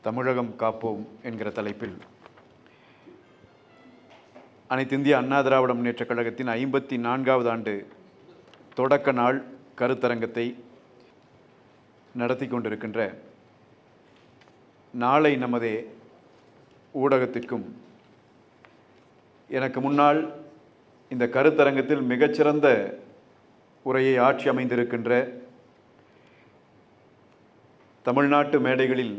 தமிழகம் காப்போம் என்கிற தலைப்பில் அனைத்து இந்திய அண்ணா திராவிட முன்னேற்றக் கழகத்தின் 54வது ஆண்டு தொடக்க நாள் கருத்தரங்கத்தை நடத்தி கொண்டிருக்கின்ற நாளை நமதே ஊடகத்திற்கும் எனக்கு முன்னால் இந்த கருத்தரங்கத்தில் மிகச்சிறந்த உரையை ஆட்சி அமைந்திருக்கின்ற தமிழ்நாட்டு மேடைகளில்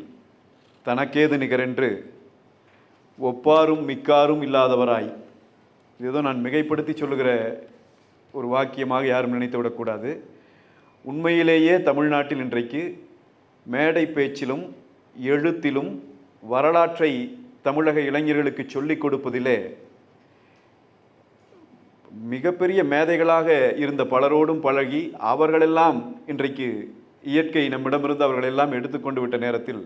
தனக்கேது நிகரென்று ஒப்பாரும் மிக்காரும் இல்லாதவராய், ஏதோ நான் மிகைப்படுத்தி சொல்லுகிற ஒரு வாக்கியமாக யாரும் நினைத்து விடக்கூடாது. உண்மையிலேயே தமிழ்நாட்டில் இன்றைக்கு மேடை பேச்சிலும் எழுத்திலும் வரலாற்றை தமிழக இளைஞர்களுக்கு சொல்லிக் கொடுப்பதிலே மிகப்பெரிய மேதைகளாக இருந்த பலரோடும் பழகி அவர்களெல்லாம் இன்றைக்கு இயற்கை நம்மிடமிருந்து அவர்களெல்லாம் எடுத்துக்கொண்டு விட்ட நேரத்தில்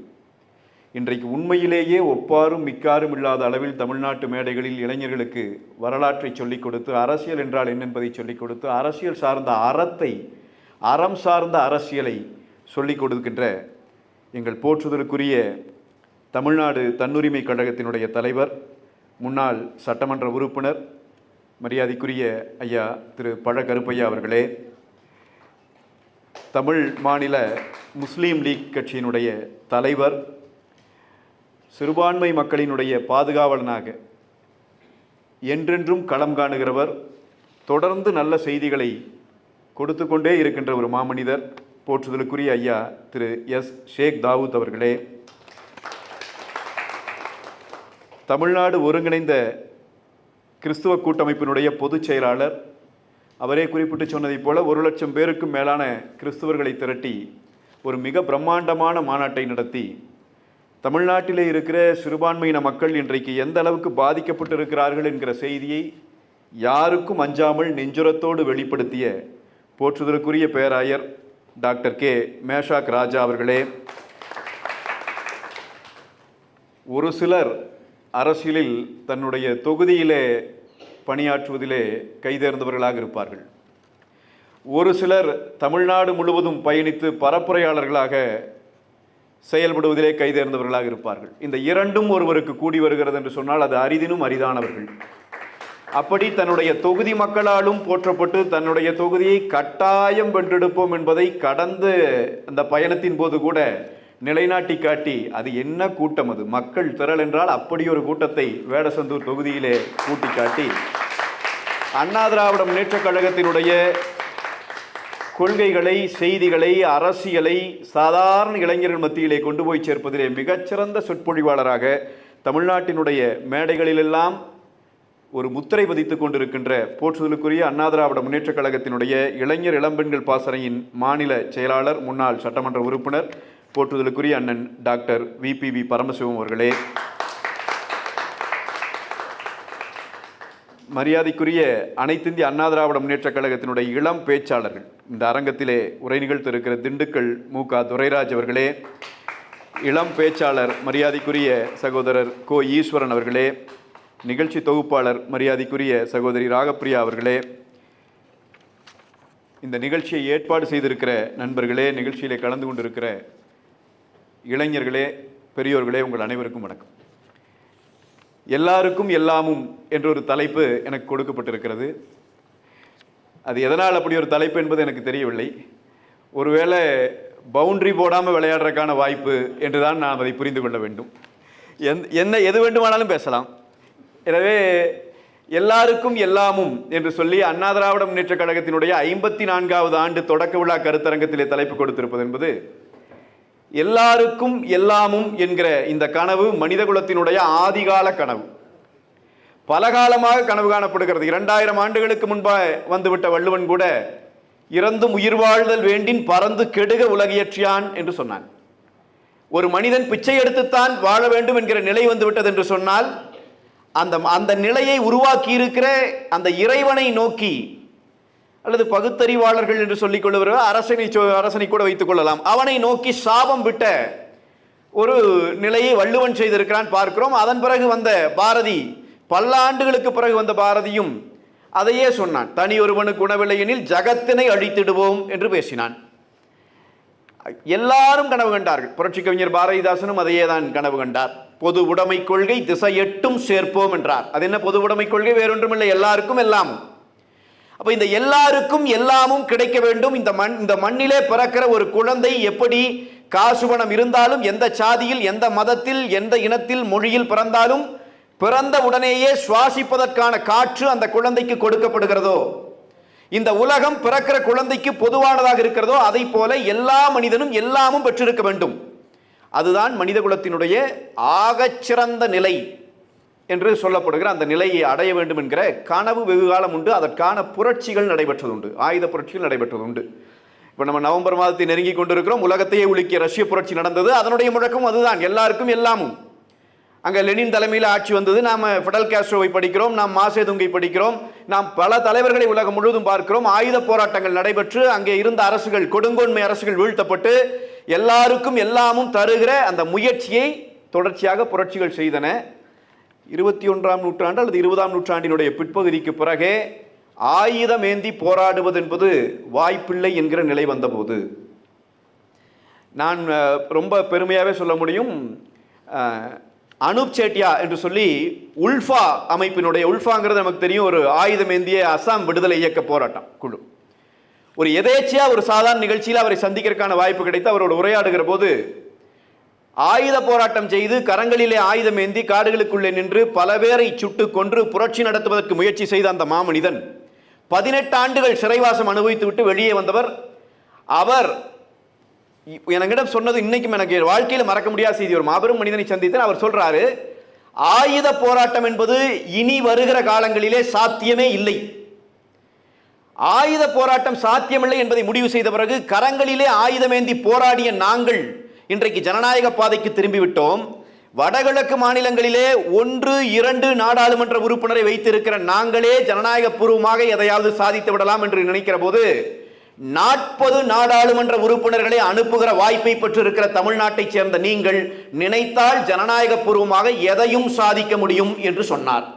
இன்றைக்கு உண்மையிலேயே ஒப்பாரும் மிக்காரும் இல்லாத அளவில் தமிழ்நாட்டு மேடைகளில் இளைஞர்களுக்கு வரலாற்றை சொல்லிக் கொடுத்து, அரசியல் என்றால் என்ன என்பதை சொல்லிக் கொடுத்து, அரசியல் சார்ந்த அறம் சார்ந்த அரசியலை சொல்லிக் கொடுக்கின்ற எங்கள் போற்றுதலுக்குரிய தமிழ்நாடு தன்னுரிமை கழகத்தினுடைய தலைவர், முன்னாள் சட்டமன்ற உறுப்பினர், மரியாதைக்குரிய ஐயா திரு பழ கருப்பையா அவர்களே, தமிழ் மாநில முஸ்லீம் லீக் கட்சியினுடைய தலைவர், சிறுபான்மை மக்களினுடைய பாதுகாவலனாக என்றென்றும் களம் காணுகிறவர், தொடர்ந்து நல்ல செய்திகளை கொடுத்து கொண்டே இருக்கின்ற ஒரு மாமனிதர், போற்றுதலுக்குரிய ஐயா திரு எஸ் ஷேக் தாவூத் அவர்களே, தமிழ்நாடு ஒருங்கிணைந்த கிறிஸ்துவ கூட்டமைப்பினுடைய பொதுச் செயலாளர், அவரே குறிப்பிட்டு சொன்னதைப் போல 1,00,000 பேருக்கும் மேலான கிறிஸ்துவர்களை திரட்டி ஒரு மிக பிரம்மாண்டமான மாநாட்டை நடத்தி தமிழ்நாட்டிலே இருக்கிற சிறுபான்மையின மக்கள் இன்றைக்கு எந்த அளவுக்கு பாதிக்கப்பட்டிருக்கிறார்கள் என்கிற செய்தியை யாருக்கும் அஞ்சாமல் நெஞ்சுரத்தோடு வெளிப்படுத்திய போற்றுதலுக்குரிய பேராயர் டாக்டர் கே மேஷாக் ராஜா அவர்களே, ஒரு சிலர் அரசியலில் தன்னுடைய தொகுதியிலே பணியாற்றுவதிலே கைதேர்ந்தவர்களாக இருப்பார்கள், ஒரு சிலர் தமிழ்நாடு முழுவதும் பயணித்து பரப்புரையாளர்களாக செயல்படுவதிலே கைதேர்ந்தவர்களாக இருப்பார்கள். இந்த இரண்டும் ஒருவருக்கு கூடி வருகிறது என்று சொன்னால் அது அரிதினும் அரிதானவர்கள். அப்படி தன்னுடைய தொகுதி மக்களாலும் போற்றப்பட்டு தன்னுடைய தொகுதியை கட்டாயம் வென்றெடுப்போம் என்பதை கடந்த அந்த பயணத்தின் போது கூட நிலைநாட்டி காட்டி, அது என்ன கூட்டம், அது மக்கள் திரள் என்றால் அப்படி ஒரு கூட்டத்தை வேடசந்தூர் தொகுதியிலே கூட்டி காட்டி அண்ணா திராவிட முன்னேற்றக் கழகத்தினுடைய கொள்கைகளை, செய்திகளை, அரசியலை சாதாரண இளைஞர்கள் மத்தியிலே கொண்டு போய் சேர்ப்பதிலே மிகச்சிறந்த சொற்பொழிவாளராக தமிழ்நாட்டினுடைய மேடைகளிலெல்லாம் ஒரு முத்திரை பதித்துக் கொண்டிருக்கின்ற போற்றுதலுக்குரிய அண்ணா திராவிட முன்னேற்றக் கழகத்தினுடைய இளைஞர் இளம்பெண்கள் பாசறையின் மாநில செயலாளர், முன்னாள் சட்டமன்ற உறுப்பினர், போற்றுதலுக்குரிய அண்ணன் டாக்டர் விபிவி பரமசிவம் அவர்களே, மரியாதைக்குரிய அனைத்திந்திய அண்ணா திராவிட முன்னேற்றக் கழகத்தினுடைய இளம் பேச்சாளர்கள், இந்த அரங்கத்திலே உரை நிகழ்த்திருக்கிற திண்டுக்கல் மு.க. துரைராஜ் அவர்களே, இளம் பேச்சாளர் மரியாதைக்குரிய சகோதரர் கோ ஈஸ்வரன் அவர்களே, நிகழ்ச்சி தொகுப்பாளர் மரியாதைக்குரிய சகோதரி ராகப்பிரியா அவர்களே, இந்த நிகழ்ச்சியை ஏற்பாடு செய்திருக்கிற நண்பர்களே, நிகழ்ச்சியிலே கலந்து கொண்டிருக்கிற இளைஞர்களே, பெரியோர்களே, உங்கள் அனைவருக்கும் வணக்கம். எல்லாருக்கும் எல்லாமும் என்ற ஒரு தலைப்பு எனக்கு கொடுக்கப்பட்டிருக்கிறது. அது எதனால் அப்படி ஒரு தலைப்பு என்பது எனக்கு தெரியவில்லை. ஒருவேளை பவுண்டரி போடாமல் விளையாடுறதுக்கான வாய்ப்பு என்றுதான் நாம் அதை புரிந்து கொள்ள வேண்டும். எது வேண்டுமானாலும் பேசலாம். எனவே எல்லாருக்கும் எல்லாமும் என்று சொல்லி அண்ணா திராவிட முன்னேற்றக் கழகத்தினுடைய 54வது ஆண்டு தொடக்க விழா கருத்தரங்கத்திலே தலைப்பு கொடுத்திருப்பது என்பது எல்லாருக்கும் எல்லாமும் என்கிற இந்த கனவு மனிதகுலத்தினுடைய ஆதிகால கனவு. பலகாலமாக கனவு காணப்படுகிறது. 2000 ஆண்டுகளுக்கு முன்பாக வந்துவிட்ட வள்ளுவன் கூட இறந்தும் உயிர் வாழ்தல் வேண்டின் பறந்து கெடுக உலகியற்றியான் என்று சொன்னான். ஒரு மனிதன் பிச்சை எடுத்துத்தான் வாழ வேண்டும் என்கிற நிலை வந்துவிட்டது என்று சொன்னால் அந்த நிலையை உருவாக்கி இருக்கிற அந்த இறைவனை நோக்கி, அல்லது பகுத்தறிவாளர்கள் என்று சொல்லிக் கொள்ளுகிறவர் அரசனை கூட வைத்துக் கொள்ளலாம், அவனை நோக்கி சாபம் விட்ட ஒரு நிலையை வள்ளுவன் செய்திருக்கிறான் பார்க்கிறோம். அதன் பிறகு வந்த பாரதி, பல ஆண்டுகளுக்கு பிறகு வந்த பாரதியும் அதையே சொன்னான். தனி ஒருவனுக்கு உணவில்லை எனில் ஜகத்தினை அழித்திடுவோம் என்று பேசினான். எல்லாரும் கனவு கண்டார்கள். புரட்சி கவிஞர் பாரதிதாசனும் அதையே தான் கனவு கண்டார். பொது உடைமை கொள்கை திசை எட்டும் சேர்ப்போம் என்றார். அது என்ன பொது உடைமை கொள்கை? வேறொன்றுமில்லை, எல்லாருக்கும் எல்லாமும். அப்ப இந்த எல்லாருக்கும் எல்லாமும் கிடைக்க வேண்டும். இந்த மண்ணிலே பிறக்கிற ஒரு குழந்தை எப்படி காசு பணம் இருந்தாலும், எந்த சாதியில், எந்த மதத்தில், எந்த இனத்தில், மொழியில் பிறந்தாலும் பிறந்த உடனேயே சுவாசிப்பதற்கான காற்று அந்த குழந்தைக்கு கொடுக்கப்படுகிறதோ, இந்த உலகம் பிறக்கிற குழந்தைக்கு பொதுவானதாக இருக்கிறதோ, அதை போல எல்லா மனிதனும் எல்லாமும் பெற்றிருக்க வேண்டும். அதுதான் மனித குலத்தினுடைய ஆகச்சிறந்த நிலை என்று சொல்லப்படுகிற அந்த நிலையை அடைய வேண்டும் என்கிற கனவு வெகு காலம் உண்டு. அதற்கான புரட்சிகள் நடைபெற்றதுண்டு, ஆயுத புரட்சிகள் நடைபெற்றதுண்டு. இப்போ நம்ம நவம்பர் மாதத்தை நெருங்கி கொண்டிருக்கிறோம். உலகத்தையே உலுக்கிய ரஷ்ய புரட்சி நடந்தது. அதனுடைய முழக்கம் அதுதான், எல்லாருக்கும் எல்லாமும். அங்கே லெனின் தலைமையில் ஆட்சி வந்தது. நாம் ஃபிடல் காஸ்ட்ரோவை படிக்கிறோம், நாம் மாசேதுங்கை படிக்கிறோம், நாம் பல தலைவர்களை உலகம் முழுவதும் பார்க்கிறோம். ஆயுத போராட்டங்கள் நடைபெற்று அங்கே இருந்த அரசுகள், கொடுங்கோன்மை அரசுகள் வீழ்த்தப்பட்டு எல்லாருக்கும் எல்லாமும் தருகிற அந்த முயற்சியை தொடர்ச்சியாக புரட்சிகள் செய்தன. 21ஆம் நூற்றாண்டு அல்லது 20ஆம் நூற்றாண்டினுடைய பிற்பகுதிக்கு பிறகே ஆயுதமேந்தி போராடுவது என்பது வாய்ப்பில்லை என்கிற நிலை வந்தபோது, நான் ரொம்ப பெருமையாகவே சொல்ல முடியும், அனூப் சேட்டியா என்று சொல்லி உல்ஃபா அமைப்பினுடைய, உல்ஃபாங்கிறது நமக்கு தெரியும், ஒரு ஆயுதமேந்திய அசாம் விடுதலை இயக்க போராட்டம் குழு. ஒரு எதேச்சியா ஒரு சாதாரண நிகழ்ச்சியில் அவரை சந்திக்கிறதுக்கான வாய்ப்பு கிடைத்து அவரோடு உரையாடுகிற போது, ஆயுத போராட்டம் செய்து கரங்களிலே ஆயுதமேந்தி காடுகளுக்குள்ளே நின்று பல பேரை சுட்டு கொன்று புரட்சி நடத்துவதற்கு முயற்சி செய்த அந்த மாமனிதன் 18 ஆண்டுகள் சிறைவாசம் அனுபவித்து விட்டு வெளியே வந்தவர். அவர் என்னிடம் சொன்னது இன்னைக்கும் எனக்கு வாழ்க்கையில் மறக்க முடியாத செய்தி. ஒரு மாபெரும் மனிதனை சந்தித்தேன். அவர் சொல்றாரு, ஆயுத போராட்டம் என்பது இனி வருகிற காலங்களிலே சாத்தியமே இல்லை. ஆயுத போராட்டம் சாத்தியமில்லை என்பதை முடிவு செய்த பிறகு கரங்களிலே ஆயுதமேந்தி போராடிய நாங்கள் இன்றைக்கு ஜனநாயக பாதைக்கு திரும்பிவிட்டோம். வடகிழக்கு மாநிலங்களிலே 1-2 நாடாளுமன்ற உறுப்பினரை வைத்திருக்கிற நாங்களே ஜனநாயக பூர்வமாக எதையாவது சாதித்து விடலாம் என்று நினைக்கிற போது 40 நாடாளுமன்ற உறுப்பினர்களை அனுப்புகிற வாய்ப்பை பெற்றிருக்கிற தமிழ்நாட்டை சேர்ந்த நீங்கள் நினைத்தால் ஜனநாயக பூர்வமாக எதையும் சாதிக்க முடியும் என்று சொன்னார்.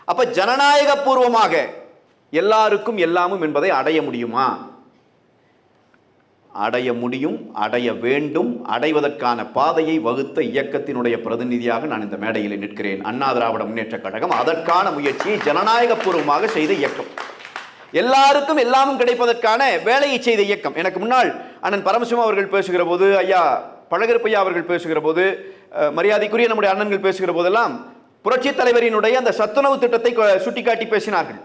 அப்ப ஜனநாயக பூர்வமாக எல்லாருக்கும் எல்லாமும் என்பதை அடைய முடியுமா? அடைய முடியும், அடைய வேண்டும். அடைவதற்கான பாதையை வகுத்த இயக்கத்தினுடைய பிரதிநிதியாக நான் இந்த மேடையில் நிற்கிறேன். அண்ணா திராவிட முன்னேற்ற கழகம் அதற்கான முயற்சியை ஜனநாயக பூர்வமாக செய்த இயக்கம், எல்லாருக்கும் எல்லாமும் கிடைப்பதற்கான வேலையை செய்த இயக்கம். எனக்கு முன்னால் அண்ணன் பரமசிவம் அவர்கள் பேசுகிற போது, ஐயா பழகருப்பையா அவர்கள் பேசுகிற போது, மரியாதைக்குரிய நம்முடைய அண்ணன்கள் பேசுகிற போதெல்லாம் புரட்சி தலைவரினுடைய அந்த சத்துணவு திட்டத்தை சுட்டிக்காட்டி பேசினார்கள்.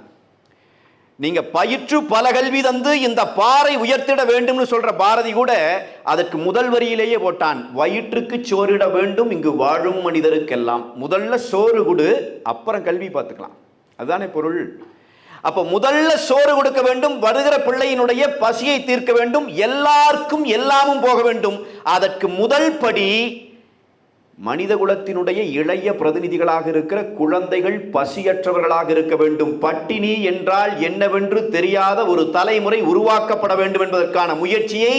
நீங்க பயிற்று பல கல்வி தந்து இந்த பாறை உயர்த்திட வேண்டும்னு சொல்ற பாரதி கூட அதற்கு முதல் வரியிலேயே போட்டான், வயிற்றுக்கு சோறிட வேண்டும் இங்கு வாழும் மனிதருக்கெல்லாம். முதல்ல சோறு கொடு, அப்புறம் கல்வி பார்த்துக்கலாம். அதுதானே பொருள். அப்ப முதல்ல சோறு கொடுக்க வேண்டும், வருகிற பிள்ளையினுடைய பசியை தீர்க்க வேண்டும், எல்லாருக்கும் எல்லாமும் போக வேண்டும். அதற்கு முதல் படி மனித குலத்தினுடைய இளைய பிரதிநிதிகளாக இருக்கிற குழந்தைகள் பசியற்றவர்களாக இருக்க வேண்டும். பட்டினி என்றால் என்னவென்று தெரியாத ஒரு தலைமுறை உருவாக்கப்பட வேண்டும் என்பதற்கான முயற்சியை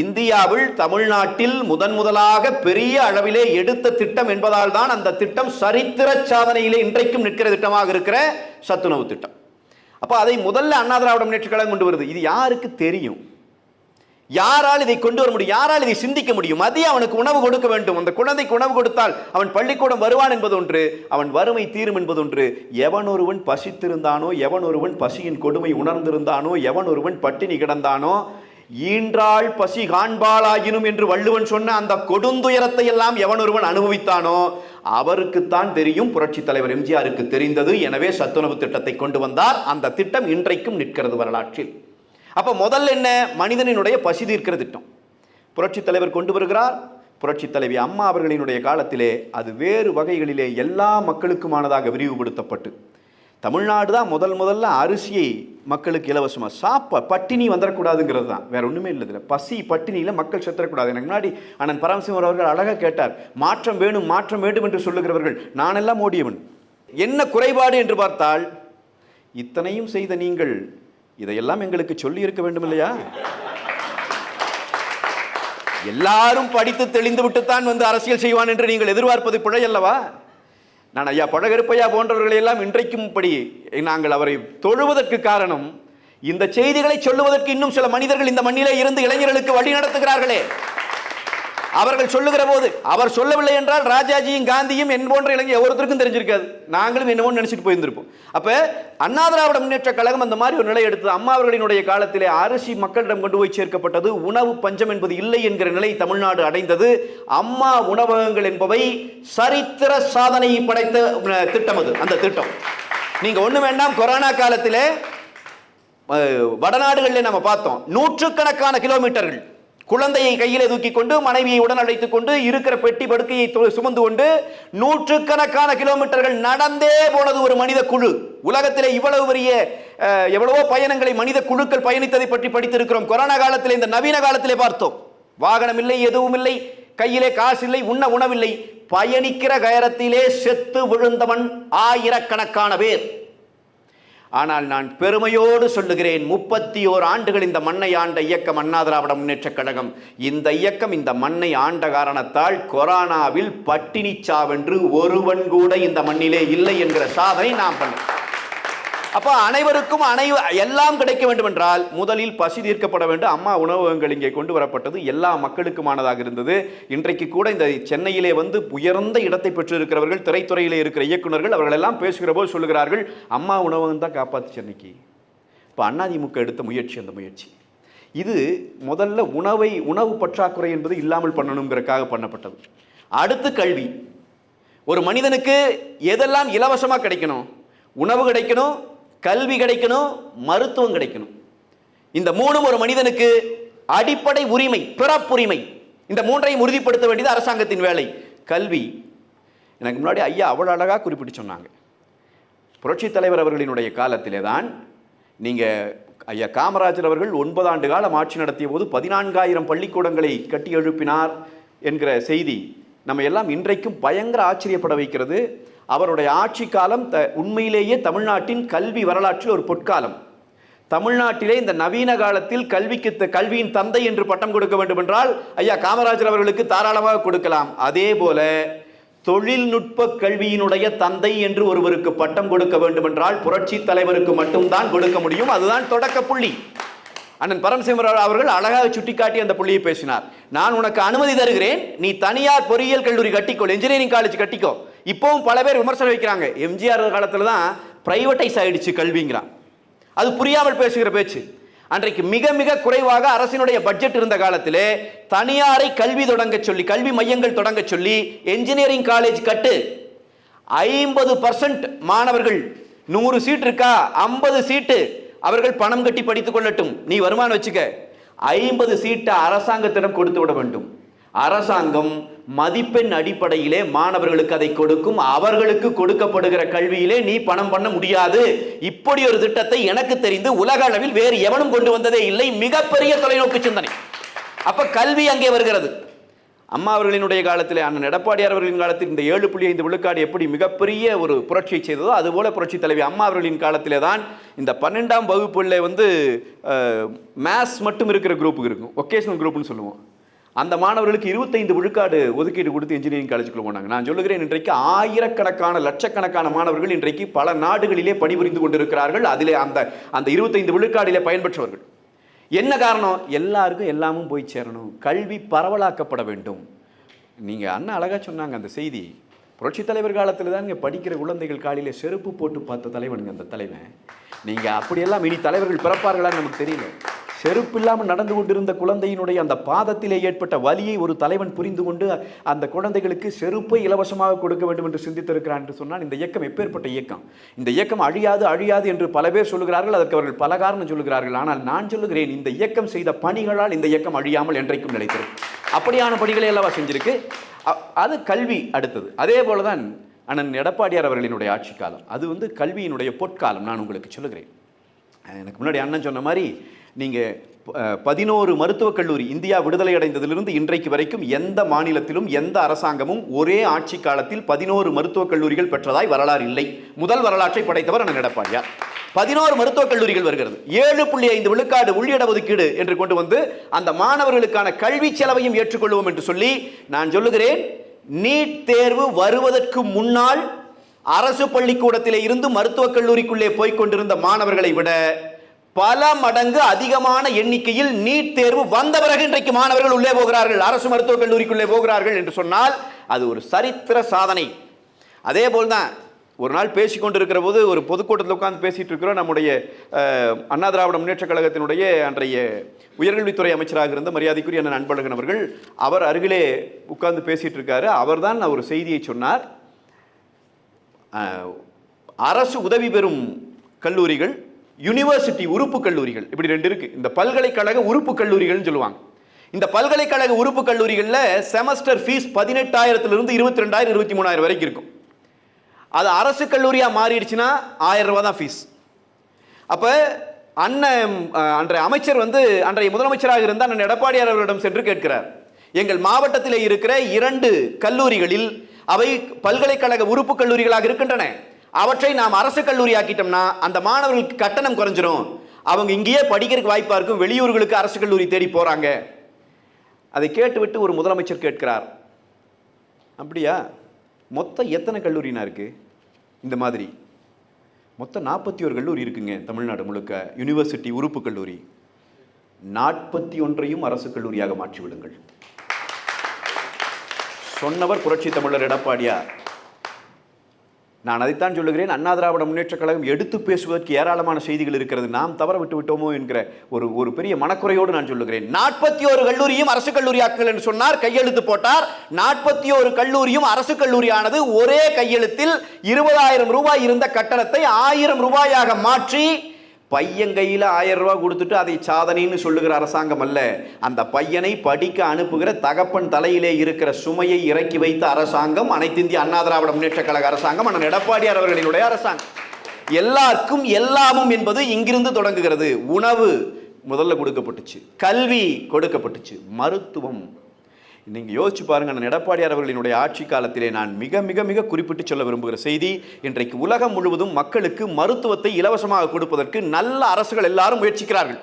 இந்தியாவில், தமிழ்நாட்டில் முதலாக பெரிய அளவிலே எடுத்த திட்டம் என்பதால் தான் அந்த திட்டம் சரித்திர சாதனையிலே இன்றைக்கும் நிற்கிற திட்டமாக இருக்கிற சத்துணவு திட்டம். அப்ப அதை முதல்ல அண்ணா திராவிட முன்னேற்ற கழகம் கொண்டு வருது. இது யாருக்கு தெரியும்? யாரால் இதை கொண்டு வர முடியும்? யாரால் இதை சிந்திக்க முடியும்? மதியம் அவனுக்கு உணவு கொடுக்க வேண்டும். அந்த குழந்தைக்கு உணவு கொடுத்தால் அவன் பள்ளிக்கூடம் வருவான் என்பது ஒன்று, அவன் வறுமை தீரும் என்பது ஒன்று. எவன் ஒருவன் பசித்திருந்தானோ, எவன் ஒருவன் பசியின் கொடுமை உணர்ந்திருந்தானோ, எவன் ஒருவன் பட்டினி கிடந்தானோ, ஈன்றாள் பசி காண்பாளாயினும் என்று வள்ளுவன் சொன்ன அந்த கொடுந்துயரத்தை எல்லாம் எவன் ஒருவன் அனுபவித்தானோ அவருக்குத்தான் தெரியும். புரட்சி தலைவர் எம்ஜிஆருக்கு தெரிந்தது. எனவே சத்துணவு திட்டத்தை கொண்டு வந்தார். அந்த திட்டம் இன்றைக்கும் நிற்கிறது வரலாற்றில். அப்ப முதல்ல என்ன? மனிதனினுடைய பசி தீர்க்கிற திட்டம் புரட்சி தலைவர் கொண்டு வருகிறார். புரட்சி தலைவி அம்மா அவர்களினுடைய காலத்திலே அது வேறு வகைகளிலே எல்லா மக்களுக்குமானதாக விரிவுபடுத்தப்பட்டு, தமிழ்நாடு தான் முதல்ல அரிசியை மக்களுக்கு இலவசமாக பட்டினி வந்துடக்கூடாதுங்கிறது தான், வேற ஒன்றுமே இல்லை. இதில் பசி பட்டினியில் மக்கள் செத்துறக்கூடாது. எனக்கு முன்னாடி அண்ணன் பரமசிவம் அவர்கள் அழகாக கேட்டார், மாற்றம் வேணும் மாற்றம் வேண்டும் என்று சொல்லுகிறவர்கள் நானெல்லாம் ஓடியவன். என்ன குறைபாடு என்று பார்த்தால், இத்தனையும் செய்த நீங்கள் இதையெல்லாம் எங்களுக்கு சொல்லி இருக்க வேண்டும் இல்லையா? எல்லாரும் படித்து தெளிந்து விட்டுத்தான் வந்து அரசியல் செய்வான் என்று நீங்கள் எதிர்பார்ப்பது பிழை அல்லவா? நான் ஐயா பழகருப்பையா போன்றவர்களை எல்லாம் இன்றைக்கும் படி நாங்கள் அவரை தொழுவதற்கு காரணம், இந்த செய்திகளை சொல்லுவதற்கு இன்னும் சில மனிதர்கள் இந்த மண்ணிலே இருந்து இளைஞர்களுக்கு வழி நடத்துகிறார்களே. அவர்கள் சொல்லுகிற போது அவர் சொல்லவில்லை என்றால் ராஜாஜியும் காந்தியும் என் போன்ற இளைஞர் ஒருத்தருக்கும் தெரிஞ்சிருக்காது. நாங்களும் என்னமோ நினைச்சிட்டு போயிருந்திருப்போம். அப்ப அண்ணா திராவிட முன்னேற்ற கழகம் அந்த மாதிரி ஒரு நிலை எடுத்தது. அம்மா அவர்களினுடைய காலத்திலே அரிசி மக்களிடம் கொண்டு போய் சேர்க்கப்பட்டது. உணவு பஞ்சம் என்பது இல்லை என்கிற நிலை தமிழ்நாடு அடைந்தது. அம்மா உணவகங்கள் என்பவை சரித்திர சாதனை படைத்த திட்டம். அது அந்த திட்டம் நீங்க ஒண்ணு வேண்டாம். கொரோனா காலத்திலே வடநாடுகளில் நம்ம பார்த்தோம், நூற்றுக்கணக்கான கிலோமீட்டர்கள் குழந்தையை கையிலே தூக்கி கொண்டு மனைவியை உடன் அழைத்துக் கொண்டு இருக்கிற பெட்டி படுக்கையை சுமந்து கொண்டு நூற்றுக்கணக்கான கிலோமீட்டர்கள் நடந்தே போனது ஒரு மனித குழு. உலகத்திலே இவ்வளவு பெரிய எவ்வளவோ பயணங்களை மனித குழுக்கள் பயணித்ததை பற்றி படித்திருக்கிறோம். கொரோனா காலத்திலே, இந்த நவீன காலத்திலே பார்த்தோம். வாகனம் இல்லை, எதுவும் இல்லை, கையிலே காசு இல்லை, உணவில்லை. பயணிக்கிற கயரத்திலே செத்து விழுந்தவன் ஆயிரக்கணக்கான பேர். ஆனால் நான் பெருமையோடு சொல்லுகிறேன், 31 ஆண்டுகள் இந்த மண்ணை ஆண்ட இயக்கம் அண்ணா திராவிட முன்னேற்ற கழகம். இந்த இயக்கம் இந்த மண்ணை ஆண்ட காரணத்தால் கொரோனாவில் பட்டினி சாவென்று ஒருவன் கூட இந்த மண்ணிலே இல்லை என்கிற சாதனை நாம் பண்ண. அப்ப அனைவருக்கும் எல்லாம் கிடைக்க வேண்டும் என்றால் முதலில் பசி தீர்க்கப்பட வேண்டும். அம்மா உணவகங்கள் இங்கே கொண்டு வரப்பட்டது, எல்லா மக்களுக்குமானதாக இருந்தது. இன்றைக்கு கூட இந்த சென்னையிலே வந்து உயர்ந்த இடத்தை பெற்றிருக்கிறவர்கள், திரைத்துறையிலே இருக்கிற இயக்குநர்கள், அவர்கள் எல்லாம் பேசுகிற போது சொல்லுகிறார்கள், அம்மா உணவகம் தான் காப்பாற்று சென்னைக்கு. இப்போ அதிமுக எடுத்த முயற்சி, அந்த முயற்சி இது முதல்ல உணவு பற்றாக்குறை என்பது இல்லாமல் பண்ணணுங்கிறதுக்காக பண்ணப்பட்டது. அடுத்து கல்வி. ஒரு மனிதனுக்கு எதெல்லாம் இலவசமாக கிடைக்கணும்? உணவு கிடைக்கணும், கல்வி கிடைக்கணும், மருத்துவம் கிடைக்கணும். இந்த மூணும் ஒரு மனிதனுக்கு அடிப்படை உரிமை, பிறப்புரிமை. இந்த மூன்றையும் உறுதிப்படுத்த வேண்டியது அரசாங்கத்தின் வேலை. கல்வி, எனக்கு முன்னாடி ஐயா அவ்வளோ அழகாக குறிப்பிட்டு சொன்னாங்க. புரட்சி தலைவர் அவர்களினுடைய காலத்திலே தான் நீங்கள் ஐயா காமராஜர் அவர்கள் 9 ஆண்டு காலம் ஆட்சி நடத்திய போது 14,000 பள்ளிக்கூடங்களை கட்டி எழுப்பினார் என்கிற செய்தி நம்ம எல்லாம் இன்றைக்கும் பயங்கர ஆச்சரியப்பட வைக்கிறது. அவருடைய ஆட்சி காலம் உண்மையிலேயே தமிழ்நாட்டின் கல்வி வரலாற்றில் ஒரு பொற்காலம். தமிழ்நாட்டிலே இந்த நவீன காலத்தில் கல்வியின் தந்தை என்று பட்டம் கொடுக்க வேண்டும் என்றால் ஐயா காமராஜர் அவர்களுக்கு தாராளமாக கொடுக்கலாம். அதே போல தொழில்நுட்ப கல்வியினுடைய தந்தை என்று ஒருவருக்கு பட்டம் கொடுக்க வேண்டும் என்றால் புரட்சி தலைவருக்கு மட்டும்தான் கொடுக்க முடியும். அதுதான் தொடக்க புள்ளி. அண்ணன் பரமசிவம் அவர்கள் அழகாக சுட்டிக்காட்டி அந்த புள்ளியை பேசினார். நான் உனக்கு அனுமதி தருகிறேன், நீ தனியார் பொறியியல் கல்லூரி கட்டிக்கோ, இன்ஜினியரிங் காலேஜ் கட்டிக்கோ. இப்பவும் பல பேர் விமர்சனம் வைக்கிறாங்க, எம்ஜிஆர் காலத்தில் தான் பிரைவேட்டைஸ் ஆயிடுச்சு கல்விங்கிறான். அது புரியாமல் பேசுகிற பேச்சு. அன்றைக்கு மிக மிக குறைவாக அரசினுடைய பட்ஜெட் இருந்த காலத்திலே தனியாரை கல்வி தொடங்க சொல்லி, கல்வி மையங்கள் தொடங்க சொல்லி, என்ஜினியரிங் காலேஜ் கட்டு, 50% மாணவர்கள், 100 சீட் இருக்கா 50 சீட்டு அவர்கள் பணம் கட்டி படித்துக் கொள்ளட்டும், நீ வருமானம் வச்சுக்க. 50 சீட்டை அரசாங்கத்திடம் கொடுத்து விட வேண்டும். அரசாங்கம் மதிப்பெண் அடிப்படையிலே மாணவர்களுக்கு அதை கொடுக்கும். அவர்களுக்கு கொடுக்கப்படுகிற கல்வியிலே நீ பணம் பண்ண முடியாது. இப்படி ஒரு திட்டத்தை எனக்கு தெரிந்து உலக அளவில் வேறு எவனும் கொண்டு வந்ததே இல்லை. மிகப்பெரிய தொலைநோக்கு சிந்தனை. அப்ப கல்வி அங்கே வருகிறது. அம்மா அவர்களினுடைய காலத்தில், அண்ணன் எடப்பாடியார் அவர்களின் காலத்தில் இந்த 7.5 விழுக்காடு எப்படி மிகப்பெரிய ஒரு புரட்சியை செய்ததோ அதுபோல புரட்சி தலைவி அம்மா அவர்களின் காலத்திலே தான் இந்த 12ஆம் வகுப்புல வந்து மேத்ஸ் மட்டும் இருக்கிற குரூப்புக்கு இருக்கும், ஒகேஷனல் குரூப்னு சொல்லுவோம். அந்த மாணவர்களுக்கு 25 விழுக்காடு ஒதுக்கீடு கொடுத்து இன்ஜினியரிங் காலேஜுக்குள்ள போனாங்க. நான் சொல்லுகிறேன், இன்றைக்கு ஆயிரக்கணக்கான லட்சக்கணக்கான மாணவர்கள் இன்றைக்கு பல நாடுகளிலே பணிபுரிந்து கொண்டிருக்கிறார்கள். அதிலே அந்த 25 விழுக்காடிலே பயன்பெற்றவர்கள். என்ன காரணம்? எல்லாருக்கும் எல்லாமும் போய் சேரணும், கல்வி பரவலாக்கப்பட வேண்டும். நீங்கள் அண்ணா அழகாக சொன்னாங்க அந்த செய்தி. புரட்சி தலைவர் காலத்தில் தான் இங்கே படிக்கிற குழந்தைகள் காலையில செருப்பு போட்டு பார்த்த தலைவனுங்க அந்த தலைவன். நீங்கள் அப்படியெல்லாம் இனி தலைவர்கள் பிறப்பார்களான்னு நமக்கு தெரியல. செருப்பு இல்லாமல் நடந்து கொண்டிருந்த குழந்தையினுடைய அந்த பாதத்திலே ஏற்பட்ட வலியை ஒரு தலைவன் புரிந்து கொண்டு அந்த குழந்தைகளுக்கு செருப்பை இலவசமாக கொடுக்க வேண்டும் என்று சிந்தித்திருக்கிறான் என்று சொன்னால் இந்த இயக்கம் எப்பேற்பட்ட இயக்கம்? இந்த இயக்கம் அழியாது என்று பல பேர் சொல்லுகிறார்கள். அதற்கு அவர்கள் பல காரணம் சொல்லுகிறார்கள். ஆனால் நான் சொல்லுகிறேன், இந்த இயக்கம் செய்த பணிகளால் இந்த இயக்கம் அழியாமல் என்றைக்கும் நிலைத்திருக்கும். அப்படியான பணிகளை எல்லாம் செஞ்சிருக்கு. அது கல்வி அடுத்தது. அதே போலதான் அண்ணன் எடப்பாடியார் அவர்களினுடைய ஆட்சி காலம், அது வந்து கல்வியினுடைய பொற்காலம். நான் உங்களுக்கு சொல்லுகிறேன், எனக்கு முன்னாடி அண்ணன் சொன்ன மாதிரி நீங்கள் 11 மருத்துவக் கல்லூரி இந்தியா விடுதலை அடைந்ததிலிருந்து இன்றைக்கு வரைக்கும் எந்த மாநிலத்திலும் எந்த அரசாங்கமும் ஒரே ஆட்சி காலத்தில் 11 மருத்துவக் கல்லூரிகள் பெற்றதாய் வரலாறு இல்லை. முதல் வரலாற்றை படைத்தவர் அண்ணன் எடப்பாடியார். 11 மருத்துவக் கல்லூரிகள் வருகிறது. 7.5 விழுக்காடு உள்ளிட ஒதுக்கீடு என்று கொண்டு வந்து அந்த மாணவர்களுக்கான கல்வி செலவையும் ஏற்றுக்கொள்வோம் என்று சொல்லி நான் சொல்லுகிறேன், நீட் தேர்வு வருவதற்கு முன்னால் அரசு பள்ளிக்கூடத்திலே இருந்து மருத்துவக் கல்லூரிக்குள்ளே போய்கொண்டிருந்த மாணவர்களை விட பல மடங்கு அதிகமான எண்ணிக்கையில் நீட் தேர்வு வந்த பிறகு இன்றைக்கு மாணவர்கள் உள்ளே போகிறார்கள், அரசு மருத்துவக் கல்லூரிக்குள்ளே போகிறார்கள் என்று சொன்னால் அது ஒரு சரித்திர சாதனை. அதே போல்தான் ஒரு நாள் பேசிக்கொண்டிருக்கிற போது ஒரு பொதுக்கூட்டத்தில் உட்கார்ந்து பேசிட்டு இருக்கிறோம். நம்முடைய அண்ணா திராவிட முன்னேற்ற கழகத்தினுடைய அன்றைய உயர்கல்வித்துறை அமைச்சராக இருந்த மரியாதைக்குரிய அண்ணன் அன்பழகன் அவர்கள் அவர் அருகிலே உட்கார்ந்து பேசிட்டு இருக்காரு. அவர் தான் ஒரு செய்தியை சொன்னார். அரசு உதவி பெறும் கல்லூரிகள், யூனிவர்சிட்டி உறுப்பு கல்லூரிகள், இப்படி ரெண்டு இருக்கு. இந்த பல்கலைக்கழக உறுப்பு கல்லூரிகள் சொல்லுவாங்க. இந்த பல்கலைக்கழக உறுப்பு கல்லூரிகளில் செமஸ்டர் ஃபீஸ் 18,000 22,000 23,000 வரைக்கும் இருக்கும். அது அரசு கல்லூரியா மாறிடுச்சுன்னா 1000 ரூபாய் தான் ஃபீஸ். அப்ப அன்றைய அமைச்சர் அன்றைய முதலமைச்சராக இருந்த அண்ணன் எடப்பாடியார் அவர்களிடம் சென்று கேட்கிறார், எங்கள் மாவட்டத்தில் இருக்கிற 2 கல்லூரிகளில் அவை பல்கலைக்கழக உறுப்பு கல்லூரிகளாக இருக்கின்றன, அவற்றை நாம் அரசு கல்லூரி ஆக்கிட்டோம்னா அந்த மாணவர்களுக்கு கட்டணம் குறைஞ்சிரும், அவங்க இங்கேயே படிக்கிறதுக்கு வாய்ப்பா இருக்கும், வெளியூர்களுக்கு அரசு கல்லூரி தேடி போறாங்க. அதை கேட்டுவிட்டு ஒரு முதலமைச்சர் கேட்கிறார், அப்படியா மொத்தம் எத்தனை கல்லூரினா இருக்கு? இந்த மாதிரி மொத்தம் 41 கல்லூரி இருக்குங்க தமிழ்நாடு முழுக்க, யூனிவர்சிட்டி உறுப்பு கல்லூரி. 41ஐயும் அரசு கல்லூரியாக மாற்றிவிடுங்கள். சொன்னவர் புரட்சி தமிழர் எடப்பாடியார். நான் அதைத்தான் சொல்லுகிறேன். அண்ணா திராவிட முன்னேற்ற கழகம் எடுத்து பேசுவதற்கு ஏராளமான செய்திகள் இருக்கிறது. நாம் தவற விட்டு விட்டோமோ என்கிற ஒரு பெரிய மனக்குறையோடு நான் சொல்லுகிறேன். 41 கல்லூரியும் அரசு கல்லூரி ஆக்குங்கள் என்று சொன்னார், கையெழுத்து போட்டார். 41 கல்லூரியும் அரசு கல்லூரியானது ஒரே கையெழுத்தில் 20,000 ரூபாய் இருந்த கட்டணத்தை 1000 ரூபாயாக மாற்றி பையன் கையில் 1000 ரூபாய் கொடுத்துட்டு அதை சாதனைன்னு சொல்லுகிற அரசாங்கம் அல்ல. அந்த பையனை படிக்க அனுப்புகிற தகப்பன் தலையிலே இருக்கிற சுமையை இறக்கி வைத்த அரசாங்கம் அனைத்து இந்திய அண்ணா திராவிட முன்னேற்ற கழக அரசாங்கம், அண்ணன் எடப்பாடியார் அவர்களினுடைய அரசாங்கம். எல்லாருக்கும் எல்லாமும் என்பது இங்கிருந்து தொடங்குகிறது. உணவு முதல்ல கொடுக்கப்பட்டுச்சு, கல்வி கொடுக்கப்பட்டுச்சு, மருத்துவம். நீங்க யோசிச்சு பாருங்க, அண்ணன் எடப்பாடியார் அவர்களினுடைய ஆட்சி காலத்திலே நான் மிக மிக மிக குறிப்பிட்டு சொல்ல விரும்புகிற செய்தி, இன்றைக்கு உலகம் முழுவதும் மக்களுக்கு மருத்துவத்தை இலவசமாக கொடுப்பதற்கு நல்ல அரசுகள் எல்லாரும் முயற்சிக்கிறார்கள்.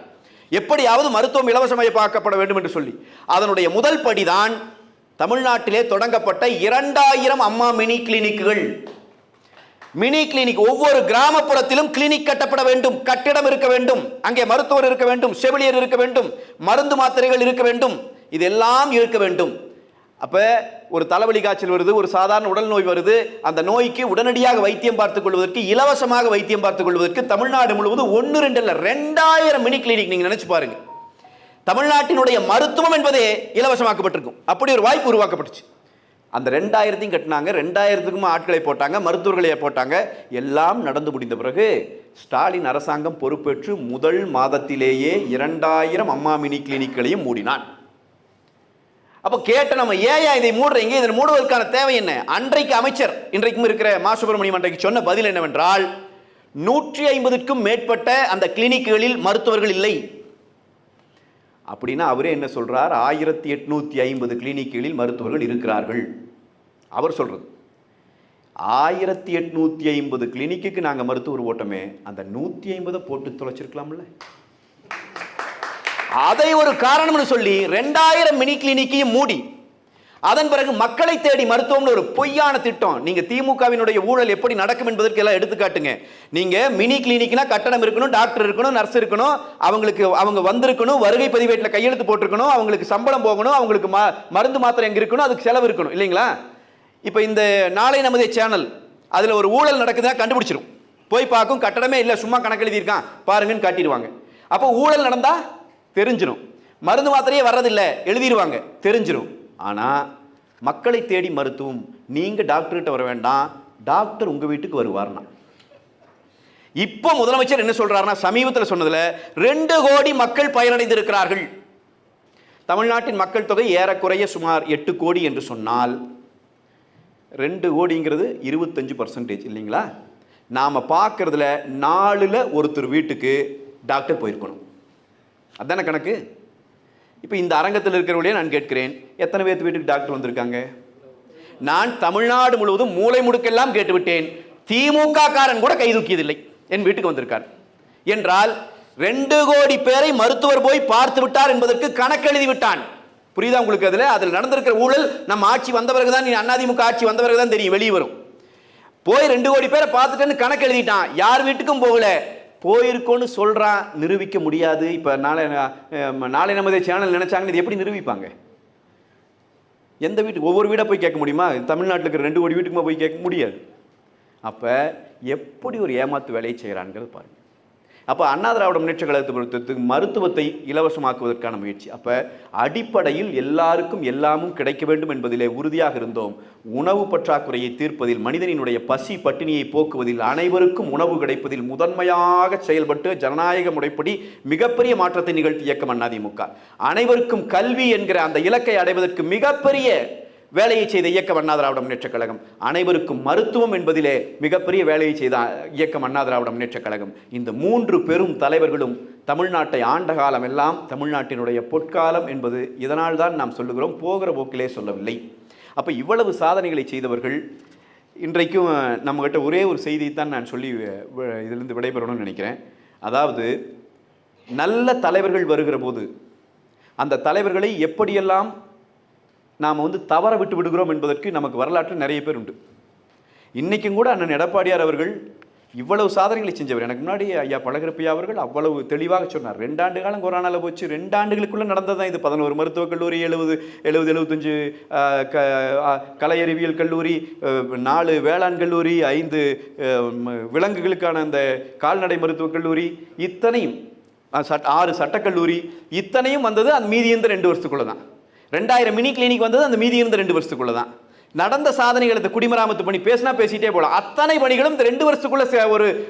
எப்படியாவது மருத்துவம் இலவசமயமாக்கப்பட வேண்டும் என்று சொல்லி அதனுடைய முதல் படிதான் தமிழ்நாட்டிலே தொடங்கப்பட்ட 2000 அம்மா மினி கிளினிக்குகள். மினி கிளினிக், ஒவ்வொரு கிராமப்புறத்திலும் கிளினிக் கட்டப்பட வேண்டும், கட்டிடம் இருக்க வேண்டும், அங்கே மருத்துவர் இருக்க வேண்டும், செவிலியர் இருக்க வேண்டும், மருந்து மாத்திரைகள் இருக்க வேண்டும், இதெல்லாம் இருக்க வேண்டும். அப்ப ஒரு தலைவலி காய்ச்சல் வருது, ஒரு சாதாரண உடல் நோய் வருது, அந்த நோய்க்கு உடனடியாக வைத்தியம் பார்த்துக் கொள்வதற்கு, இலவசமாக வைத்தியம் பார்த்துக் கொள்வதற்கு தமிழ்நாடு முழுவதும் 1 2 இல்ல 2000 மினி கிளினிக். நீங்க நினைச்சு பாருங்க, தமிழ்நாட்டினுடைய மருத்துவம் என்பதே இலவசமாக்கப்பட்டிருக்கும். அப்படி ஒரு வாய்ப்பு உருவாக்கப்பட்டுச்சு. அந்த 2000ஐயும் கட்டினாங்க, 2000க்கும் ஆட்களை போட்டாங்க, மருத்துவர்களையே போட்டாங்க. எல்லாம் நடந்து முடிந்த பிறகு ஸ்டாலின் அரசாங்கம் பொறுப்பேற்று முதல் மாதத்திலேயே 2000 அம்மா மினி கிளினிக்களையும் மூடினான். அப்போ கேட்ட நம்ம, ஏன் இதை மூடுறீங்க, இதை மூடுவதற்கான தேவை என்ன? அன்றைக்கு அமைச்சர், இன்றைக்கும் இருக்கிற மா சுப்பிரமணியம் அன்றைக்கு சொன்ன பதில் என்னவென்றால், 150க்கும் மேற்பட்ட அந்த கிளினிக்குகளில் மருத்துவர்கள் இல்லை. அப்படின்னா அவரே என்ன சொல்றார், 1850 கிளினிக்குகளில் மருத்துவர்கள் இருக்கிறார்கள். அவர் சொல்றது 1850 கிளினிக்கு நாங்க மருத்துவர் ஓட்டமே, அந்த 150 போட்டு தொலைச்சிருக்கலாம்ல. அதை ஒரு காரணம்னு சொல்லி 2000 மினி கிளினிக்கையும் மூடி, அதன் பிறகு மக்களை தேடி மருத்துவம்னு ஒரு பொய்யான திட்டம். நீங்க திமுகவினுடைய ஊழல் எப்படி நடக்கும் என்பதற்கு எல்லாம் எடுத்துக்காட்டுங்க. நீங்க மினி கிளினிக்னா கட்டணம் இருக்கணும், டாக்டர் இருக்கணும், நர்ஸ் இருக்கணும், அவங்க வந்திருக்கணும், வருகை பதிவேட்டில் கையெழுத்து போட்டிருக்கணும், அவங்களுக்கு சம்பளம் போகணும், அவங்களுக்கு மருந்து மாத்திரை எங்க இருக்கணும், அதுக்கு செலவு இருக்கணும் இல்லைங்களா? இப்ப இந்த நாளை நமதே சேனல் அதுல ஒரு ஊழல் நடக்குதுன்னா கண்டுபிடிச்சிரும், போய் பார்க்கும், கட்டணமே இல்லை, சும்மா கணக்கு எழுதியிருக்கான் பாருங்கன்னு காட்டிடுவாங்க. அப்போ ஊழல் நடந்தா தெரிஞ்சிடும், மருந்து மாத்திரையே வர்றதில்லை எழுதிடுவாங்க, தெரிஞ்சிடும். ஆனா மக்களை தேடி மருத்துவம், நீங்க டாக்டர்கிட்ட வர வேண்டாம், டாக்டர் உங்க வீட்டுக்கு வருவார்னா. இப்போ முதலமைச்சர் என்ன சொல்றாருன்னா, சமீபத்தில் சொன்னதுல 2 கோடி மக்கள் பயனடைந்திருக்கிறார்கள். தமிழ்நாட்டின் மக்கள் தொகை ஏறக்குறைய சுமார் 8 கோடி என்று சொன்னால் 2 கோடிங்கிறது 25% இல்லைங்களா? நாம பார்க்கறதுல 4ல் ஒருத்தர் வீட்டுக்கு டாக்டர் போயிருக்கணும், அதான கணக்கு. இப்போ இந்த அரங்கத்தில் இருக்கிறவர்களே நான் கேட்கிறேன், எத்தனை பேர் வீட்டுக்கு டாக்டர் வந்திருக்காங்க? நான் தமிழ்நாடு முழுவதும் மூளை முடுக்கெல்லாம் கேட்டுவிட்டேன், திமுக காரன் கூட கை தூக்கியதில்லை என் வீட்டுக்கு வந்திருக்கார் என்றால் 2 கோடி பேரை மருத்துவர் போய் பார்த்து விட்டார் என்பதற்கு கணக்கு எழுதி விட்டான். புரியுதா உங்களுக்கு? அதில் நடந்திருக்கிற ஊழல் நம்ம ஆட்சி வந்த பிறகுதான், அதிமுக ஆட்சி வந்த பிறகுதான் தெரியும், வெளியே வரும். போய் 2 கோடி பேரை பார்த்துட்டேன்னு கணக்கு எழுதிட்டான். யார் வீட்டுக்கும் போகல, போயிருக்கோன்னு சொல்கிறான், நிரூபிக்க முடியாது. இப்போ நாளை நமது சேனல் நினைச்சாங்கன்னு இது எப்படி நிரூபிப்பாங்க? எந்த வீட்டுக்கு ஒவ்வொரு வீடாக போய் கேட்க முடியுமா? தமிழ்நாட்டில் இருக்கிற 2 கோடி வீட்டுக்குமா போய் கேட்க முடியாது. அப்போ எப்படி ஒரு ஏமாத்து வேலையை செய்கிறான்ங்கிறது பாருங்கள். அப்போ அண்ணா திராவிட முன்னேற்ற கழகத்துக்கு மருத்துவத்தை இலவசமாக்குவதற்கான முயற்சி. அப்போ அடிப்படையில் எல்லாருக்கும் எல்லாமும் கிடைக்க வேண்டும் என்பதிலே உறுதியாக இருந்தோம். உணவு பற்றாக்குறையை தீர்ப்பதில், மனிதனினுடைய பசி பட்டினியை போக்குவதில், அனைவருக்கும் உணவு கிடைப்பதில் முதன்மையாக செயல்பட்டு ஜனநாயக முறைப்படி மிகப்பெரிய மாற்றத்தை நிகழ்த்தி இயக்கம் அதிமுக. அனைவருக்கும் கல்வி என்கிற அந்த இலக்கை அடைவதற்கு மிகப்பெரிய வேலையை செய்த இயக்கம் அண்ணா திராவிட முன்னேற்ற கழகம். அனைவருக்கும் மருத்துவம் என்பதிலே மிகப்பெரிய வேலையை செய்த இயக்கம் அண்ணா திராவிட முன்னேற்ற கழகம். இந்த 3 பெரும் தலைவர்களும் தமிழ்நாட்டை ஆண்ட காலம் எல்லாம் தமிழ்நாட்டினுடைய பொற்காலம் என்பது இதனால் தான் நாம் சொல்லுகிறோம், போகிற போக்கிலே சொல்லவில்லை. அப்போ இவ்வளவு சாதனைகளை செய்தவர்கள் இன்றைக்கும் நம்மகிட்ட ஒரே ஒரு செய்தியைத்தான் நான் சொல்லி இதிலிருந்து விடைபெறணும்னு நினைக்கிறேன். அதாவது நல்ல தலைவர்கள் வருகிற போது அந்த தலைவர்களை எப்படியெல்லாம் நாம் தவற விட்டு விடுகிறோம் என்பதற்கு நமக்கு வரலாற்று நிறைய பேர் உண்டு. இன்றைக்கும் கூட அண்ணன் எடப்பாடியார் அவர்கள் இவ்வளவு சாதனைகளை செஞ்சவர். எனக்கு முன்னாடி ஐயா பழகரப்பையா அவர்கள் அவ்வளவு தெளிவாக சொன்னார். 2 ஆண்டு காலம் கொரோனாவில் போச்சு, 2 ஆண்டுகளுக்குள்ளே நடந்ததான் இது. 11 மருத்துவக் கல்லூரி, 75 கலை அறிவியல் கல்லூரி, 4 வேளாண் கல்லூரி, 5 விலங்குகளுக்கான அந்த கால்நடை மருத்துவக் கல்லூரி, இத்தனையும் 6 சட்டக்கல்லூரி, இத்தனையும் வந்தது அந்த மீதி இருந்த 2 வருஷத்துக்குள்ளே தான். 2000 மினி கிளினிக் வந்தது அந்த மீதி இருந்த 2 வருஷத்துக்குள்ள தான். நடந்த சாதனைகள் இந்த குடிமராமத்து பணி பேசினா பேசிட்டே போகலாம். அத்தனை பணிகளும் இந்த 2 வருஷத்துக்குள்ள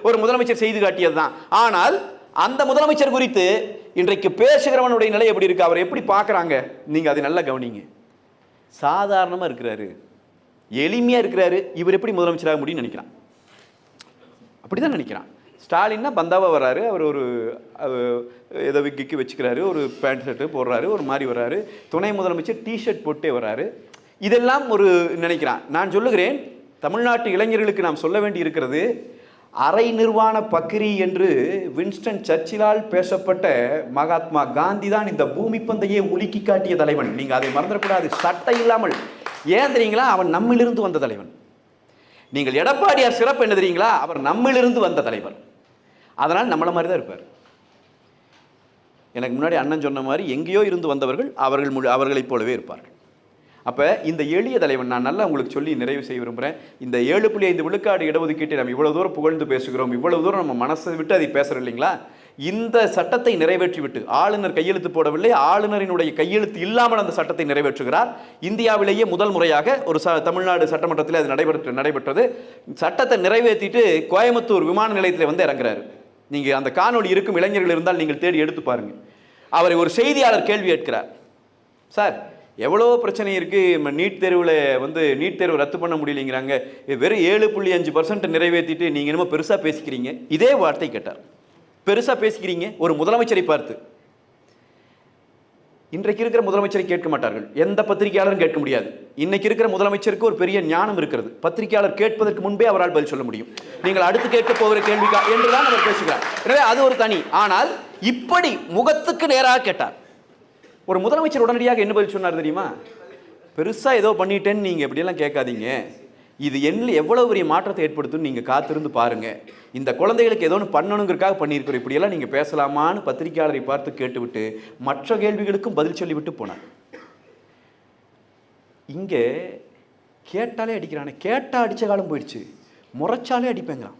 ஒரு முதலமைச்சர் செய்து காட்டியது தான். ஆனால் அந்த முதலமைச்சர் குறித்து இன்றைக்கு பேசுகிறவனுடைய நிலை எப்படி இருக்கு, அவர் எப்படி பார்க்குறாங்க, நீங்கள் அதை நல்லா கவனிங்க. சாதாரணமாக இருக்கிறாரு, எளிமையாக இருக்கிறாரு, இவர் எப்படி முதலமைச்சராக முடியும்னு நினைக்கிறான். அப்படிதான் நினைக்கிறான். ஸ்டாலின்னா பந்தாவாக வர்றாரு, அவர் ஒரு ஏதோ விக்கிக்கு வச்சுக்கிறாரு, ஒரு பேண்ட் ஷர்ட்டு போடுறாரு, ஒரு மாதிரி வர்றாரு. துணை முதலமைச்சர் டிஷர்ட் போட்டே வர்றாரு. இதெல்லாம் ஒரு நினைக்கிறான். நான் சொல்லுகிறேன், தமிழ்நாட்டு இளைஞர்களுக்கு நாம் சொல்ல வேண்டி இருக்கிறது, அரை நிர்வாண பக்கிரி என்று வின்ஸ்டன் சர்ச்சிலால் பேசப்பட்ட மகாத்மா காந்தி தான் இந்த பூமி பந்தையே உலுக்கி காட்டிய தலைவன். நீங்கள் அதை மறந்துடக்கூடாது. சட்டை இல்லாமல். ஏன் தெரியுங்களா? அவன் நம்மிலிருந்து வந்த தலைவன். நீங்கள் எடப்பாடியார் சிறப்பு என்ன தெரியுங்களா? அவர் நம்மிலிருந்து வந்த தலைவர். அதனால் நம்மளை மாதிரி தான் இருப்பார். எனக்கு முன்னாடி அண்ணன் சொன்ன மாதிரி எங்கேயோ இருந்து வந்தவர்கள் அவர்களைப் போலவே இருப்பார்கள். அப்போ இந்த எளிய தலைவன், நான் நல்லா உங்களுக்கு சொல்லி நிறைவு செய்ய விரும்புகிறேன். இந்த 7.5 விழுக்காடு இடஒதுக்கீட்டை நம்ம இவ்வளவு தூரம் புகழ்ந்து பேசுகிறோம், இவ்வளவு தூரம் நம்ம மனசை விட்டு அதை பேசுகிறோம் இல்லைங்களா? இந்த சட்டத்தை நிறைவேற்றி விட்டு, ஆளுநர் கையெழுத்து போடவில்லை, ஆளுநரினுடைய கையெழுத்து இல்லாமல் அந்த சட்டத்தை நிறைவேற்றுகிறார். இந்தியாவிலேயே முதல் முறையாக ஒரு தமிழ்நாடு சட்டமன்றத்தில் அது நடைபெற்றது. சட்டத்தை நிறைவேற்றிட்டு கோயம்புத்தூர் விமான நிலையத்தில் இறங்குறாரு. நீங்கள் அந்த காணொலி இருக்கும் இளைஞர்கள் இருந்தால் நீங்கள் தேடி எடுத்து பாருங்கள். அவரை ஒரு செய்தியாளர் கேள்வி கேட்கிறார். சார், எவ்வளோ பிரச்சனை இருக்குது, நீட் தேர்வில் நீட் தேர்வு ரத்து பண்ண முடியலைங்கிறாங்க, வெறும் 7.5% நிறைவேற்றிட்டு நீங்கள் என்னமோ பெருசாக பேசிக்கிறீங்க. இதே வார்த்தை கேட்டார். பெருசாக பேசிக்கிறீங்க ஒரு முதலமைச்சரை பார்த்து. இன்றைக்கு இருக்கிற முதலமைச்சரை கேட்க மாட்டார்கள், எந்த பத்திரிகையாளரும் கேட்க முடியாது. இன்னைக்கு இருக்கிற முதலமைச்சருக்கு ஒரு பெரிய ஞானம் இருக்கிறது. பத்திரிகையாளர் கேட்பதற்கு முன்பே அவரால் பதில் சொல்ல முடியும். நீங்கள் அடுத்து கேட்க போகிற கேள்விக்கா என்றுதான் அவர் பேசுகிறார். எனவே அது ஒரு தனி. ஆனால் இப்படி முகத்துக்கு நேராக கேட்டார். ஒரு முதலமைச்சர் உடனடியாக என்ன பதில் சொன்னார் தெரியுமா? பெருசாக ஏதோ பண்ணிட்டேன்னு நீங்கள் எப்படியெல்லாம் கேட்காதீங்க, இது எவ்வளவு பெரிய மாற்றத்தை ஏற்படுத்தும் நீங்கள் காத்திருந்து பாருங்க. இந்த குழந்தைகளுக்கு ஏதோ ஒன்று பண்ணணுங்கிறதுக்காக பண்ணியிருக்கிறோம், இப்படியெல்லாம் நீங்கள் பேசலாமான்னு பத்திரிகையாளரை பார்த்து கேட்டுவிட்டு மற்ற கேள்விகளுக்கும் பதில் சொல்லிவிட்டு போனார். இங்கே கேட்டாலே அடிக்கிறானே, கேட்டால் அடித்த காலம் போயிடுச்சு. முறைச்சாலே அடிப்பேங்கிறான்,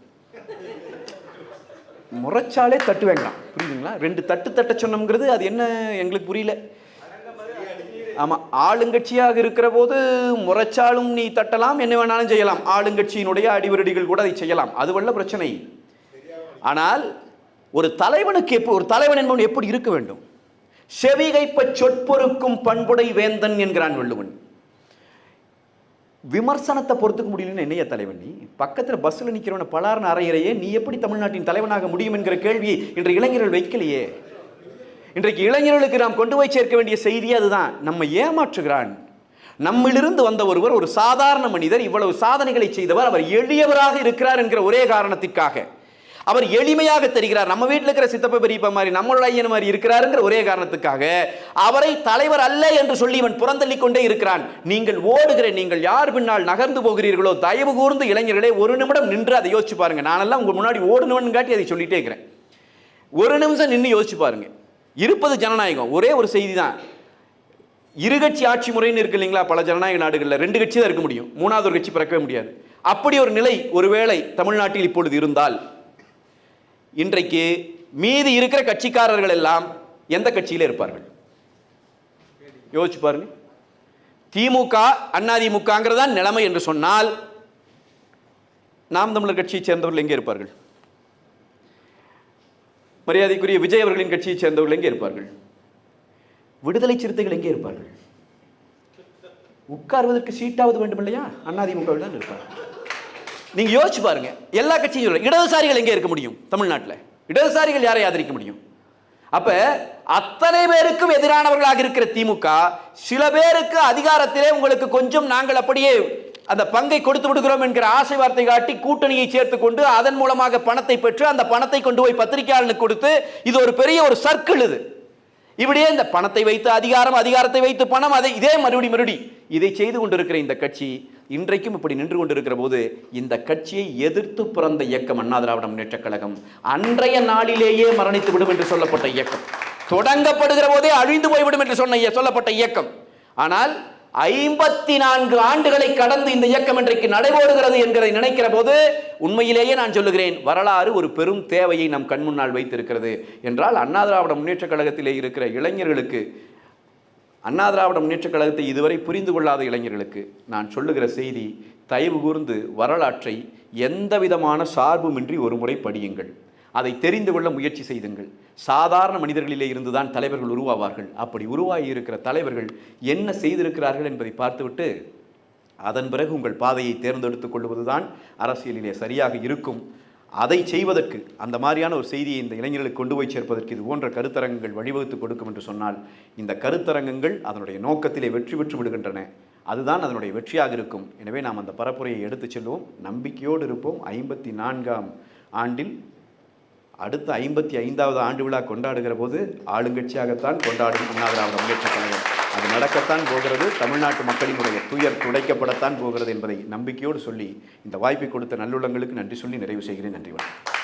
முறைச்சாலே தட்டு வேங்கலாம். புரியுதுங்களா? 2 தட்ட சொன்னோங்கிறது அது என்ன எங்களுக்கு புரியல. ஆமாம், ஆளுங்கட்சியாக இருக்கிற போது முறைச்சாலும் நீ தட்டலாம், என்ன வேணாலும் செய்யலாம். ஆளுங்கட்சியினுடைய அடிவருடிகள் கூட அதை செய்யலாம், அது வல்ல பிரச்சனை. ஆனால் ஒரு தலைவனுக்கு ஒரு தலைவன் என்பவன் எப்படி இருக்க வேண்டும்? செவிகைப்ப சொற்பொருக்கும் பண்புடை வேந்தன் என்கிறான் வள்ளுவன். விமர்சனத்தை பொறுத்துக்க முடியலன்னு என்னைய தலைவன் நீ? பக்கத்தில் பஸ்ஸில் நிற்கிறவன பலார்னு அறையிறையே நீ எப்படி தமிழ்நாட்டின் தலைவனாக முடியும் என்கிற கேள்வியை இன்றைய இளைஞர்கள் வைக்கலையே. இன்றைக்கு இளைஞர்களுக்கு நாம் கொண்டு போய் சேர்க்க வேண்டிய செய்தி அதுதான். நம்ம ஏமாற்றுகிறான். நம்மிலிருந்து வந்த ஒருவர், ஒரு சாதாரண மனிதர், இவ்வளவு சாதனைகளை செய்தவர், அவர் எளியவராக இருக்கிறார் என்கிற ஒரே காரணத்திற்காக, அவர் எளிமையாக தெரிகிறார், நம்ம வீட்டில் இருக்கிற சித்தப்ப பெரியப்பா மாதிரி, நம்மளோட ஐயன் மாதிரி இருக்கிறாருங்கிற ஒரே காரணத்துக்காக அவரை தலைவர் அல்ல என்று சொல்லி இவன் புறந்தள்ளி கொண்டே இருக்கிறான். நீங்கள் நீங்கள் யார் பின்னால் நகர்ந்து போகிறீர்களோ, தயவு கூர்ந்து இளைஞர்களே ஒரு நிமிடம் நின்று அதை யோசிச்சு பாருங்க. நானெல்லாம் உங்க முன்னாடி ஓடுனவன் காட்டி அதை சொல்லிட்டே இருக்கிறேன். ஒரு நிமிஷம் நின்று யோசிச்சு பாருங்க. இருப்பது ஜனநாயகம். ஒரே ஒரு செய்தி தான், இருகட்சி ஆட்சி முறைன்னு இருக்கு இல்லைங்களா? பல ஜனநாயக நாடுகளில் 2 கட்சி தான் இருக்க முடியும், 3வது ஒரு கட்சி பிறக்கவே முடியாது. அப்படி ஒரு நிலை ஒருவேளை தமிழ்நாட்டில் இப்பொழுது இருந்தால், இன்றைக்கு மீதி இருக்கிற கட்சிக்காரர்கள் எல்லாம் எந்த கட்சியில இருப்பார்கள்? யோசிச்சு பாருங்க. திமுக அதிமுகங்கிறதா நிலைமை என்று சொன்னால், நாம் தமிழர் கட்சியை சேர்ந்தவர்கள் எங்கே இருப்பார்கள்? மரியாதைக்குரிய விஜய் அவர்களின் கட்சியை சேர்ந்தவர்கள் எங்கே இருப்பார்கள்? விடுதலை சிறுத்தைகள் எங்கே இருப்பார்கள்? உட்கார்வதற்கு சீட்டாவது வேண்டும் இல்லையா? அதிமுக தான் இருப்பார்கள். நீங்க யோசிச்சு பாருங்க. எல்லா கட்சியும் இடதுசாரிகள் எங்கே இருக்க முடியும்? தமிழ்நாட்டில் இடதுசாரிகள் யாரை ஆதரிக்க முடியும்? அப்ப அத்தனை பேருக்கும் எதிரானவர்களாக இருக்கிற திமுக சில பேருக்கு அதிகாரத்திலே உங்களுக்கு கொஞ்சம் நாங்கள் அப்படியே அந்த பங்கை கொடுத்து விடுகிறோம் என்கிற ஆசை வார்த்தை காட்டி கூட்டணியை சேர்த்துக் கொண்டு அதன் மூலமாக பணத்தை பெற்று அந்த பணத்தை கொண்டு போய் பத்திரிகையாளர்களுக்கு கொடுத்து, இது ஒரு பெரிய ஒரு சர்க்கிள். இது இப்படியே இந்த பணத்தை வைத்து அதிகாரம், அதிகாரத்தை வைத்து பணம், அதை இதே மறுபடி இதை செய்து கொண்டிருக்கிற இந்த கட்சி இன்றைக்கும் இப்படி நின்று கொண்டிருக்கிற போது, இந்த கட்சியை எதிர்த்து பிறந்த இயக்கம் அண்ணா திராவிட முன்னேற்றக் கழகம் அன்றைய நாளிலேயே மரணித்து விடும் என்று சொல்லப்பட்ட இயக்கம், தொடங்கப்படுகிற போதே அழிந்து போய்விடும் என்று சொல்லப்பட்ட இயக்கம். ஆனால் 54 ஆண்டுகளை கடந்து இந்த இயக்கம் இன்றைக்கு நடைபோடுகிறது என்கிறதை நினைக்கிற போது உண்மையிலேயே நான் சொல்லுகிறேன், வரலாறு ஒரு பெரும் தேவையை நம் கண் முன்னால் வைத்திருக்கிறது. என்றால் அண்ணா திராவிட முன்னேற்றக் கழகத்திலே இருக்கிற இளைஞர்களுக்கு, அண்ணா திராவிட முன்னேற்றக் கழகத்தை இதுவரை புரிந்து கொள்ளாத இளைஞர்களுக்கு நான் சொல்லுகிற செய்தி, தயவு கூர்ந்து வரலாற்றை எந்த விதமான சார்புமின்றி ஒரு முறை படியுங்கள். அதை தெரிந்து கொள்ள முயற்சி செய்துங்கள். சாதாரண மனிதர்களிலே இருந்துதான் தலைவர்கள் உருவாவார்கள். அப்படி உருவாகி இருக்கிற தலைவர்கள் என்ன செய்திருக்கிறார்கள் என்பதை பார்த்துவிட்டு அதன் பிறகு உங்கள் பாதையை தேர்ந்தெடுத்துக் கொள்வதுதான் அரசியலிலே சரியாக இருக்கும். அதை செய்வதற்கு, அந்த மாதிரியான ஒரு செய்தியை இந்த இளைஞர்களுக்கு கொண்டு போய் சேர்ப்பதற்கு இது போன்ற கருத்தரங்கங்கள் வழிவகுத்து கொடுக்கும் என்று சொன்னால், இந்த கருத்தரங்கங்கள் அதனுடைய நோக்கத்திலே வெற்றி பெற்று விடுகின்றன. அதுதான் அதனுடைய வெற்றியாக இருக்கும். எனவே நாம் அந்த பரப்புரையை எடுத்துச் செல்வோம், நம்பிக்கையோடு இருப்போம். 54ஆம் ஆண்டில் அடுத்த 55வது ஆண்டு விழா கொண்டாடுகிற போது ஆளுங்கட்சியாகத்தான் கொண்டாடும் அண்ணா திராவிட முன்னேற்றக் கழகம். அது நடக்கத்தான் போகிறது. தமிழ்நாட்டு மக்களினுடைய துயர் துடைக்கப்படத்தான் போகிறது என்பதை நம்பிக்கையோடு சொல்லி இந்த வாய்ப்பை கொடுத்த நல்லுள்ளங்களுக்கு நன்றி சொல்லி நிறைவு செய்கிறேன். நன்றி வணக்கம்.